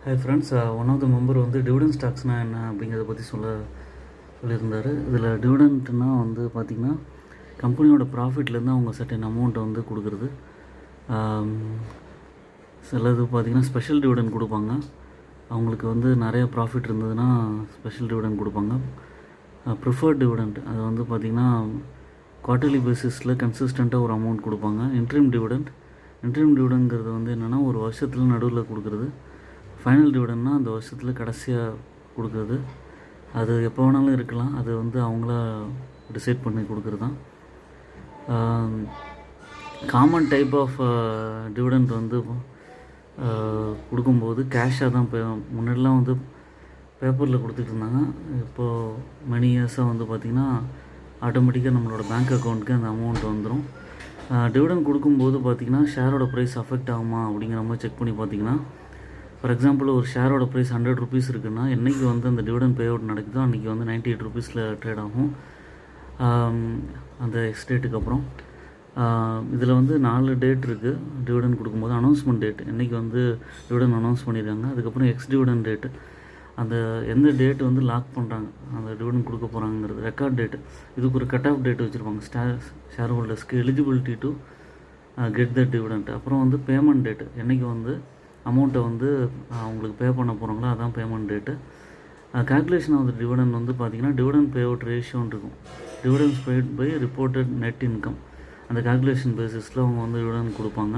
Hi friends, one of the member வந்து dividend ஸ்டாக்ஸ்னால் என்ன அப்படிங்கிறத பற்றி சொல்லியிருந்தார். இதில் டிவிடெண்ட்னா வந்து பார்த்திங்கன்னா கம்பெனியோட ப்ராஃபிட்லேருந்து அவங்க சர்டன் அமௌண்ட்டை வந்து கொடுக்குறது. சிலது பார்த்திங்கன்னா ஸ்பெஷல் டிவிடெண்ட் கொடுப்பாங்க. அவங்களுக்கு வந்து நிறைய ப்ராஃபிட் இருந்ததுன்னா ஸ்பெஷல் டிவிடெண்ட் கொடுப்பாங்க. ப்ரிஃபர்ட் டிவிடெண்ட் அது வந்து பார்த்திங்கன்னா குவார்ட்டர்லி பேசிஸில் கன்சிஸ்டண்ட்டாக ஒரு அமௌண்ட் கொடுப்பாங்க. இன்ட்ரீம் டிவிடெண்ட்ங்கிறது வந்து என்னென்னா ஒரு வருஷத்தில் நடுவில் கொடுக்குறது. ஃபைனல் டிவிடெண்ட்னா அந்த வருஷத்தில் கடைசியாக கொடுக்குறது. அது எப்போ வேணாலும் இருக்கலாம். அது வந்து அவங்களா டிசைட் பண்ணி கொடுக்குறது தான். காமன் டைப் ஆஃப் டிவிடெண்ட் வந்து கொடுக்கும்போது கேஷாக தான் முன்னாடிலாம் வந்து பேப்பரில் கொடுத்துட்டு இருந்தாங்க. இப்போது மணி இயர்ஸாக வந்து பார்த்திங்கன்னா ஆட்டோமேட்டிக்காக நம்மளோட பேங்க் அக்கௌண்ட்டுக்கு அந்த அமௌண்ட் வந்துடும். டிவிடெண்ட் கொடுக்கும்போது பார்த்திங்கன்னா ஷேரோட ப்ரைஸ் அஃபெக்ட் ஆகுமா அப்படிங்கிற மாதிரி செக் பண்ணி பார்த்திங்கன்னா, ஃபார் எக்ஸாம்பிள் ஒரு ஷேரோட ப்ரைஸ் 100 rupees இருக்குன்னா என்றைக்கு வந்து அந்த டிவிடெண்ட் பே அவுட் நடக்குதோ அன்றைக்கி வந்து 98 rupees ட்ரேட் ஆகும் அந்த எக்ஸ்டேட்டுக்கு அப்புறம். இதில் வந்து 4 டேட் இருக்குது டிவிடெண்ட் கொடுக்கும்போது. அனௌன்ஸ்மெண்ட் டேட் என்றைக்கு வந்து டிவிடெண்ட் அனௌன்ஸ் பண்ணியிருக்காங்க, அதுக்கப்புறம் எக்ஸ் டிவிடெண்ட் டேட்டு, அந்த எந்த டேட் வந்து லாக் பண்ணுறாங்க அந்த டிவிடெண்ட் கொடுக்க போகிறாங்கிறது. ரெக்கார்ட் டேட்டு, இதுக்கு ஒரு கட் ஆஃப் டேட் வச்சுருப்பாங்க ஷேர் ஹோல்டர்ஸ்க்கு eligibility to get the dividend. அப்புறம் வந்து பேமெண்ட் டேட்டு, என்றைக்கு வந்து அமௌண்ட்டை வந்து அவங்களுக்கு பே பண்ண போகிறாங்களோ அதான் payment date. Calculation of the dividend வந்து பார்த்திங்கன்னா டிவிடெண்ட் பே அவுட் ரேஷியோன்னு இருக்கும். Dividends paid by reported net income, அந்த கால்குலேஷன் பேசிஸில் அவங்க வந்து டிவிடெண்ட் கொடுப்பாங்க.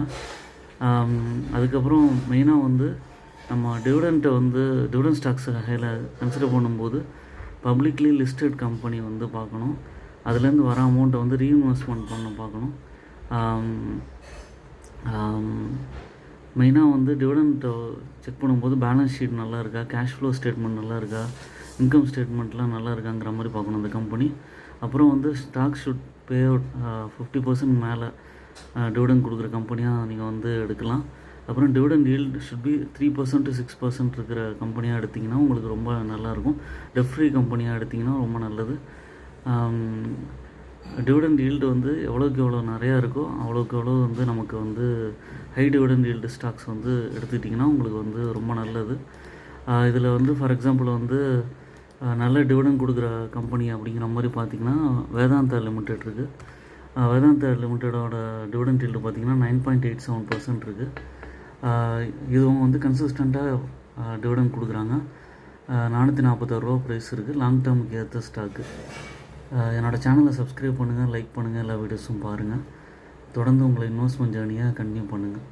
அதுக்கப்புறம் மெயினாக வந்து நம்ம டிவிடெண்ட்டை வந்து டிவிடெண்ட் ஸ்டாக்ஸ் வகையில் கன்சிடர் பண்ணும்போது பப்ளிக்லி லிஸ்டட் கம்பெனி வந்து பார்க்கணும். அதுலேருந்து வர அமௌண்ட்டை வந்து ரீஇன்வெஸ்ட்மெண்ட் பண்ண பார்க்கணும். மெயினாக வந்து டிவிடெண்ட்டை செக் பண்ணும்போது பேலன்ஸ் ஷீட் நல்லா இருக்கா, கேஷ் ஃப்ளோ ஸ்டேட்மெண்ட் நல்லா இருக்கா, இன்கம் ஸ்டேட்மெண்ட்லாம் நல்லா இருக்காங்கிற மாதிரி பார்க்கணும் அந்த கம்பெனி. அப்புறம் வந்து ஸ்டாக் ஷுட் பே அவுட் 50% மேலே டிவிடெண்ட் கொடுக்குற கம்பெனியாக நீங்கள் வந்து எடுக்கலாம். அப்புறம் dividend yield should be 3% to 6% இருக்கிற கம்பெனியாக எடுத்திங்கன்னா உங்களுக்கு ரொம்ப நல்லாயிருக்கும். டெட் ஃப்ரீ கம்பெனியாக எடுத்திங்கன்னா ரொம்ப நல்லது. டிவிடெண்ட் ஈல்டு வந்து எவ்வளோக்கு எவ்வளோ நிறையா இருக்கோ அவ்வளோக்கு எவ்வளோ வந்து நமக்கு வந்து ஹை டிவிடெண்ட் ஈல்டு ஸ்டாக்ஸ் வந்து எடுத்துக்கிட்டிங்கன்னா உங்களுக்கு வந்து ரொம்ப நல்லது. இதில் வந்து ஃபார் எக்ஸாம்பிள் வந்து நல்ல டிவிடெண்ட் கொடுக்குற கம்பெனி அப்படிங்கிற மாதிரி பார்த்திங்கன்னா வேதாந்தா லிமிடெட் இருக்குது. வேதாந்தா லிமிட்டடோட டிவிடெண்ட் ஈல்டு பார்த்திங்கன்னா 9.87% இருக்குது. இதுவும் வந்து கன்சிஸ்டண்ட்டாக டிவிடெண்ட் கொடுக்குறாங்க. 446 ரூபா ப்ரைஸ் இருக்குது. லாங் டேர்முக்கு ஏற்ற ஸ்டாக்கு. என்னோடய சேனலை சப்ஸ்கிரைப் பண்ணுங்கள், லைக் பண்ணுங்கள், எல்லா வீடியோஸும் பாருங்கள். தொடர்ந்து உங்களை இன்வெஸ்ட்மெண்ட் ஜேர்னியை கண்டினியூ பண்ணுங்கள்.